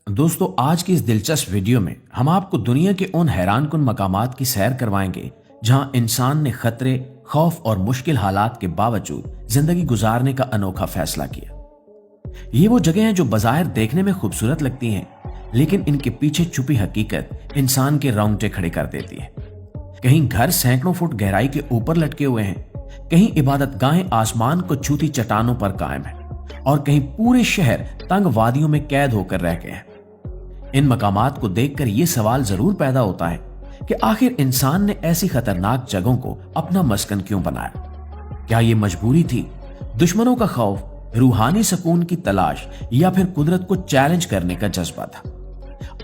दोस्तों, आज की इस दिलचस्प वीडियो में हम आपको दुनिया के उन हैरानकुन मकामात की सैर करवाएंगे जहां इंसान ने खतरे, खौफ और मुश्किल हालात के बावजूद जिंदगी गुजारने का अनोखा फैसला किया। ये वो जगह हैं जो बाज़ाहिर देखने में खूबसूरत लगती हैं, लेकिन इनके पीछे छुपी हकीकत इंसान के रोंगटे खड़े कर देती है। कहीं घर सैकड़ों फुट गहराई के ऊपर लटके हुए हैं, कहीं इबादतगाहें आसमान को छूती चट्टानों पर कायम है और कहीं पूरे शहर तंग वादियों में कैद होकर रह गए हैं। इन मकामात को देखकर यह सवाल जरूर पैदा होता है कि आखिर इंसान ने ऐसी खतरनाक जगहों को अपना मस्कन क्यों बनाया? क्या यह मजबूरी थी, दुश्मनों का खौफ, रूहानी सुकून की तलाश या फिर कुदरत को चैलेंज करने का जज्बा था?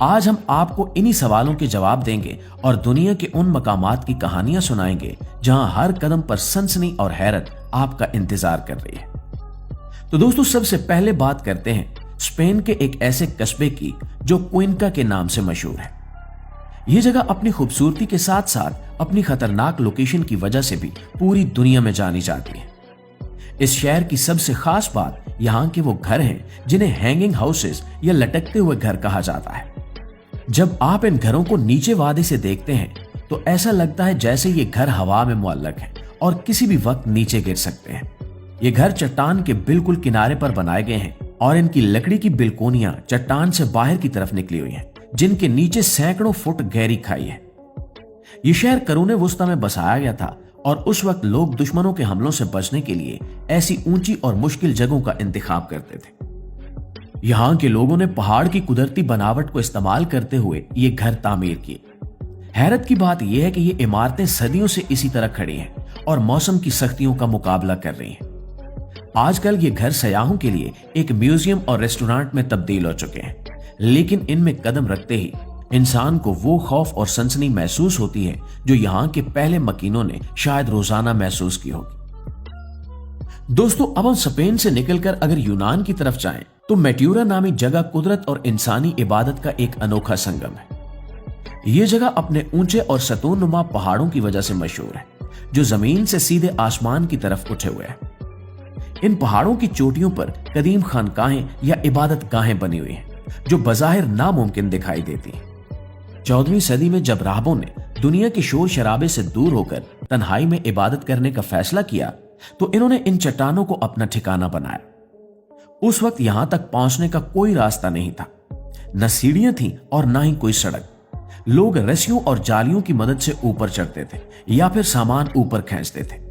आज हम आपको इन्हीं सवालों के जवाब देंगे और दुनिया के उन मकामात की कहानियां सुनाएंगे जहां हर कदम पर सनसनी और हैरत आपका इंतजार कर रही है। तो दोस्तों, सबसे पहले बात करते हैं स्पेन के एक ऐसे कस्बे की जो क्विनका के नाम से मशहूर है। यह जगह अपनी खूबसूरती के साथ साथ अपनी खतरनाक लोकेशन की वजह से भी पूरी दुनिया में जानी जाती है। इस शहर की सबसे खास बात यहां के वो घर हैं जिन्हें हैंगिंग हाउसेस या लटकते हुए घर कहा जाता है। जब आप इन घरों को नीचे वादी से देखते हैं तो ऐसा लगता है जैसे ये घर हवा में मुअल्लक है और किसी भी वक्त नीचे गिर सकते हैं। ये घर चट्टान के बिल्कुल किनारे पर बनाए गए हैं और इनकी लकड़ी की बिल्कोनियां चट्टान से बाहर की तरफ निकली हुई हैं, जिनके नीचे सैकड़ों फुट गहरी खाई है। ये शहर करूने वुस्ता में बसाया गया था और उस वक्त लोग दुश्मनों के हमलों से बचने के लिए ऐसी ऊंची और मुश्किल जगहों का इंतखाब करते थे। यहां के लोगों ने पहाड़ की कुदरती बनावट को इस्तेमाल करते हुए ये घर तामीर किए। हैरत की बात यह है कि ये इमारतें सदियों से इसी तरह खड़ी हैं और मौसम की सख्तियों का मुकाबला कर रही हैं। आजकल ये घर सयाहों के लिए एक म्यूजियम और रेस्टोरेंट में तब्दील हो चुके हैं, लेकिन इनमें कदम रखते ही इंसान को वो खौफ और सनसनी महसूस होती है जो यहाँ के पहले मकीनों ने शायद रोजाना महसूस की होगी। दोस्तों, अब हम स्पेन से निकलकर अगर यूनान की तरफ जाएं तो मैट्यूरा नामी जगह कुदरत और इंसानी इबादत का एक अनोखा संगम है। ये जगह अपने ऊंचे और सतूनुमा पहाड़ों की वजह से मशहूर है, जो जमीन से सीधे आसमान की तरफ उठे हुए हैं। इन पहाड़ों की चोटियों पर कदीम खानकाहें या इबादत गाहें बनी हुई हैं, जो बज़ाहिर नामुमकिन दिखाई देती हैं। 14वीं सदी में जब राहबों ने दुनिया के शोर शराबे से दूर होकर तन्हाई में इबादत करने का फैसला किया तो इन्होंने इन चट्टानों को अपना ठिकाना बनाया। उस वक्त यहां तक पहुंचने का कोई रास्ता नहीं था, न सीढ़ियां थीं और न ही कोई सड़क। लोग रस्सियों और जालियों की मदद से ऊपर चढ़ते थे या फिर सामान ऊपर खींचते थे।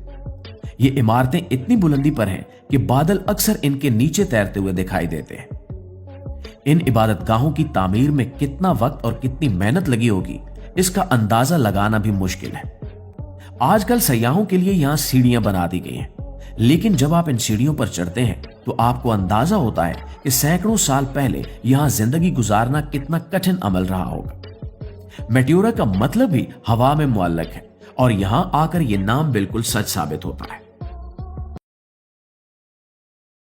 ये इमारतें इतनी बुलंदी पर हैं कि बादल अक्सर इनके नीचे तैरते हुए दिखाई देते हैं। इन इबादतगाहों की तामीर में कितना वक्त और कितनी मेहनत लगी होगी, इसका अंदाजा लगाना भी मुश्किल है। आजकल सयाहों के लिए यहां सीढ़ियां बना दी गई हैं, लेकिन जब आप इन सीढ़ियों पर चढ़ते हैं तो आपको अंदाजा होता है कि सैकड़ों साल पहले यहां जिंदगी गुजारना कितना कठिन अमल रहा होगा। मैट्यूरा का मतलब भी हवा में मुअल्लक है और यहां आकर यह नाम बिल्कुल सच साबित होता है।